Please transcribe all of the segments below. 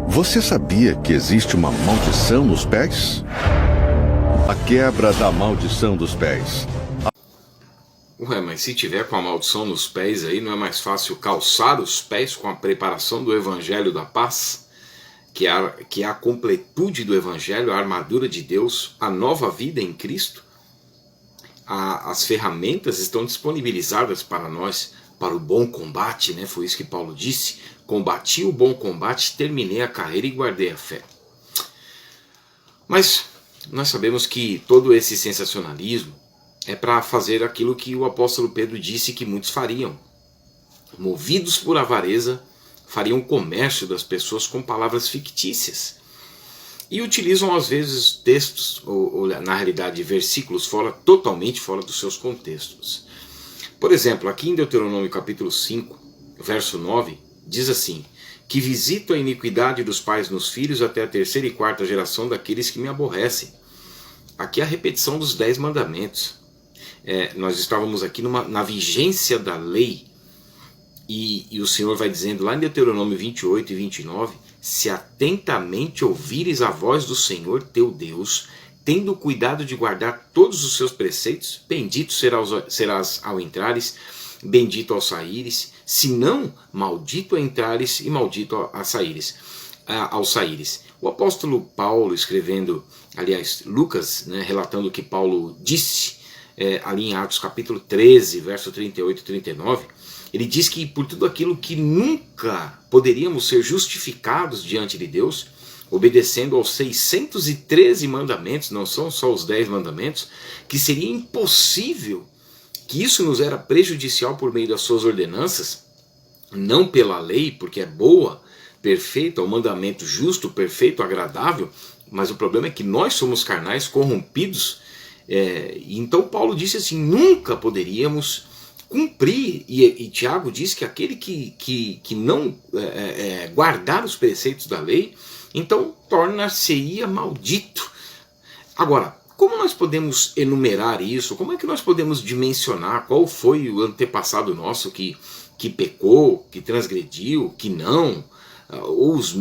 Você sabia que existe uma maldição nos pés? A quebra da maldição dos pés. Ué, mas se tiver com a maldição nos pés aí, não é mais fácil calçar os pés com a preparação do Evangelho da Paz? Que é a completude do Evangelho, a armadura de Deus, a nova vida em Cristo? As ferramentas estão disponibilizadas para nós, para o bom combate, né? Foi isso que Paulo disse: combati o bom combate, terminei a carreira e guardei a fé. Mas nós sabemos que todo esse sensacionalismo é para fazer aquilo que o apóstolo Pedro disse que muitos fariam. Movidos por avareza, fariam comércio das pessoas com palavras fictícias. E utilizam às vezes textos, ou na realidade versículos, totalmente fora dos seus contextos. Por exemplo, aqui em Deuteronômio capítulo 5, verso 9, diz assim: que visito a iniquidade dos pais nos filhos até a terceira e quarta geração daqueles que me aborrecem. Aqui é a repetição dos 10 mandamentos. Nós estávamos aqui na vigência da lei, e o Senhor vai dizendo lá em Deuteronômio 28 e 29, se atentamente ouvires a voz do Senhor teu Deus, tendo cuidado de guardar todos os seus preceitos, bendito serás ao entrares, bendito ao saíres, se não, maldito ao entrares e maldito ao saíres. O apóstolo Paulo escrevendo, aliás, Lucas, né, relatando o que Paulo disse, ali em Atos capítulo 13, verso 38 e 39, ele diz que por tudo aquilo que nunca poderíamos ser justificados diante de Deus, obedecendo aos 613 mandamentos, não são só os 10 mandamentos, que seria impossível, que isso nos era prejudicial por meio das suas ordenanças, não pela lei, porque é boa, perfeita, o mandamento justo, perfeito, agradável, mas o problema é que nós somos carnais, corrompidos. Então Paulo disse assim, nunca poderíamos cumprir, e Tiago diz que aquele que não guardar os preceitos da lei, então torna-se-ia maldito. Agora, como nós podemos enumerar isso? Como é que nós podemos dimensionar qual foi o antepassado nosso que pecou, que transgrediu, que não, ou as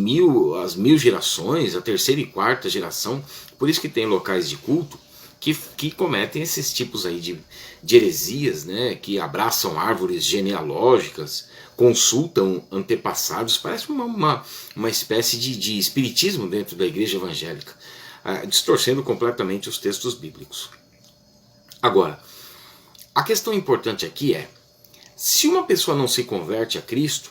1000 gerações, a terceira e quarta geração? Por isso que tem locais de culto que cometem esses tipos aí de heresias, né, que abraçam árvores genealógicas, consultam antepassados, parece uma espécie de espiritismo dentro da igreja evangélica, distorcendo completamente os textos bíblicos. Agora, a questão importante aqui é, se uma pessoa não se converte a Cristo,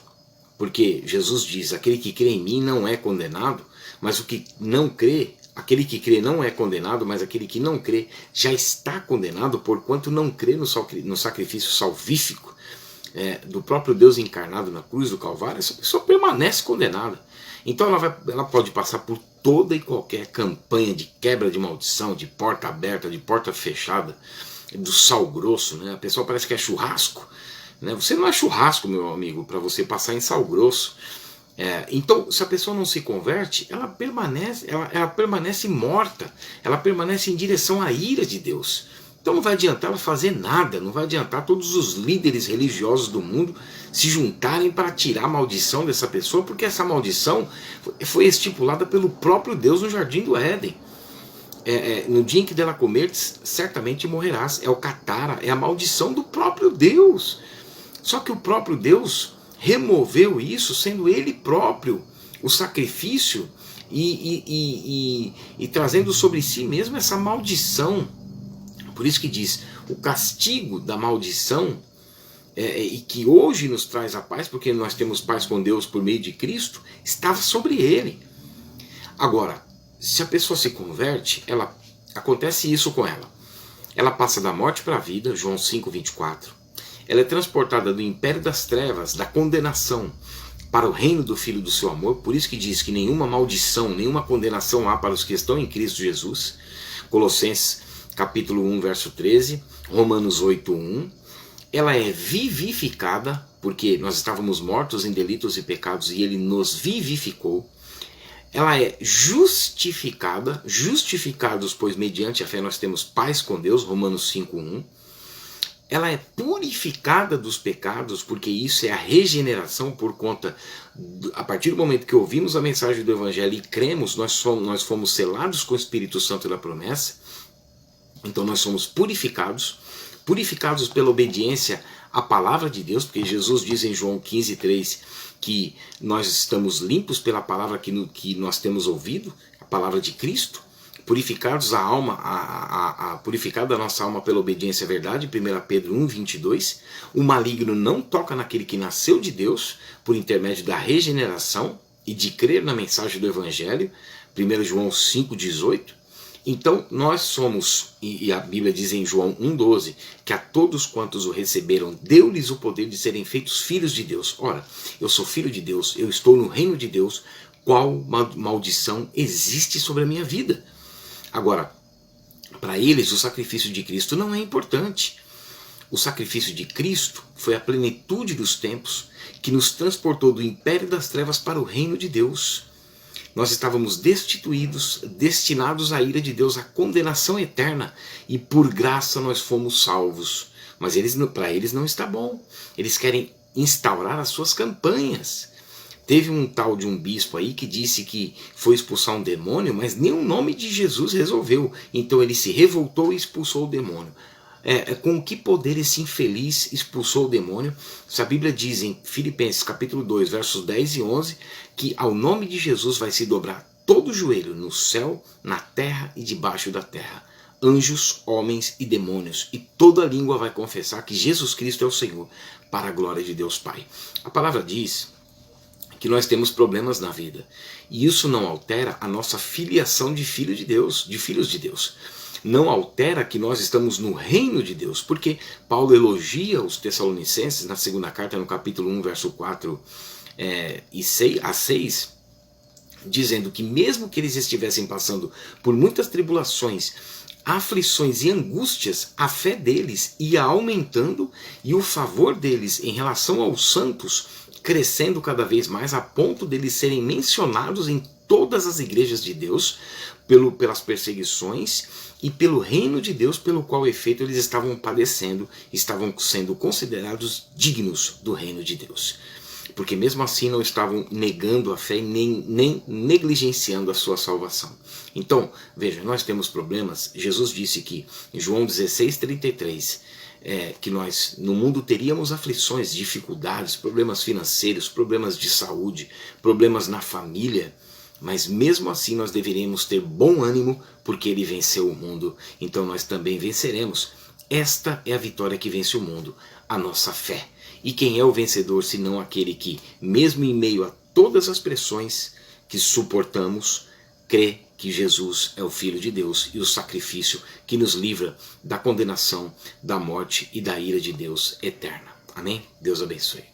porque Jesus diz, aquele que crê em mim não é condenado, mas o que não crê, aquele que crê não é condenado, mas aquele que não crê já está condenado, porquanto não crê no sacrifício salvífico do próprio Deus encarnado na cruz do Calvário, essa pessoa permanece condenada. Então ela pode passar por toda e qualquer campanha de quebra de maldição, de porta aberta, de porta fechada, do sal grosso, né? A pessoa parece que é churrasco, né? Você não é churrasco, meu amigo, para você passar em sal grosso. Então, se a pessoa não se converte, ela permanece morta, ela permanece em direção à ira de Deus. Então não vai adiantar ela fazer nada, não vai adiantar todos os líderes religiosos do mundo se juntarem para tirar a maldição dessa pessoa, porque essa maldição foi estipulada pelo próprio Deus no Jardim do Éden. No dia em que dela comerdes, certamente morrerás. É o catara, é a maldição do próprio Deus. Só que o próprio Deus removeu isso, sendo ele próprio o sacrifício e trazendo sobre si mesmo essa maldição. Por isso que diz, o castigo da maldição, e que hoje nos traz a paz, porque nós temos paz com Deus por meio de Cristo, estava sobre ele. Agora, se a pessoa se converte, acontece isso com ela. Ela passa da morte para a vida, João 5,24. Ela é transportada do império das trevas, da condenação, para o reino do Filho do seu amor. Por isso que diz que nenhuma maldição, nenhuma condenação há para os que estão em Cristo Jesus. Colossenses capítulo 1, verso 13. Romanos 8,1. Ela é vivificada, porque nós estávamos mortos em delitos e pecados e ele nos vivificou. Ela é justificada, justificados, pois mediante a fé nós temos paz com Deus, Romanos 5,1. ela é purificada dos pecados, porque isso é a regeneração por conta, a partir do momento que ouvimos a mensagem do Evangelho e cremos, nós fomos selados com o Espírito Santo da promessa, então nós somos purificados pela obediência à palavra de Deus, porque Jesus diz em João 15:3 que nós estamos limpos pela palavra que nós temos ouvido, a palavra de Cristo, purificados a alma, purificada a nossa alma pela obediência à verdade, 1 Pedro 1:22, o maligno não toca naquele que nasceu de Deus, por intermédio da regeneração e de crer na mensagem do Evangelho, 1 João 5:18, então nós somos, e a Bíblia diz em João 1:12, que a todos quantos o receberam, deu-lhes o poder de serem feitos filhos de Deus. Ora, eu sou filho de Deus, eu estou no reino de Deus, qual maldição existe sobre a minha vida? Agora, para eles o sacrifício de Cristo não é importante. O sacrifício de Cristo foi a plenitude dos tempos que nos transportou do império das trevas para o reino de Deus. Nós estávamos destituídos, destinados à ira de Deus, à condenação eterna, e por graça nós fomos salvos. Mas para eles não está bom. Eles querem instaurar as suas campanhas. Teve um tal de um bispo aí que disse que foi expulsar um demônio, mas nem o nome de Jesus resolveu. Então ele se revoltou e expulsou o demônio. Com que poder esse infeliz expulsou o demônio? Se a Bíblia diz em Filipenses capítulo 2, versos 10 e 11, que ao nome de Jesus vai se dobrar todo o joelho no céu, na terra e debaixo da terra. Anjos, homens e demônios, e toda língua vai confessar que Jesus Cristo é o Senhor, para a glória de Deus Pai. A palavra diz que nós temos problemas na vida, e isso não altera a nossa filiação de filho de Deus, de filhos de Deus. Não altera que nós estamos no reino de Deus, porque Paulo elogia os Tessalonicenses na segunda carta, no capítulo 1, verso 4 a 6, dizendo que mesmo que eles estivessem passando por muitas tribulações, aflições e angústias, a fé deles ia aumentando e o favor deles em relação aos santos crescendo cada vez mais, a ponto deles serem mencionados em todas as igrejas de Deus pelas perseguições e pelo reino de Deus, pelo qual efeito eles estavam padecendo, estavam sendo considerados dignos do reino de Deus. Porque mesmo assim não estavam negando a fé nem negligenciando a sua salvação. Então, veja, nós temos problemas. Jesus disse que em João 16:33, que nós no mundo teríamos aflições, dificuldades, problemas financeiros, problemas de saúde, problemas na família, mas mesmo assim nós deveríamos ter bom ânimo, porque ele venceu o mundo, então nós também venceremos. Esta é a vitória que vence o mundo, a nossa fé. E quem é o vencedor senão aquele que, mesmo em meio a todas as pressões que suportamos, crê que Jesus é o Filho de Deus e o sacrifício que nos livra da condenação, da morte e da ira de Deus eterna. Amém? Deus abençoe.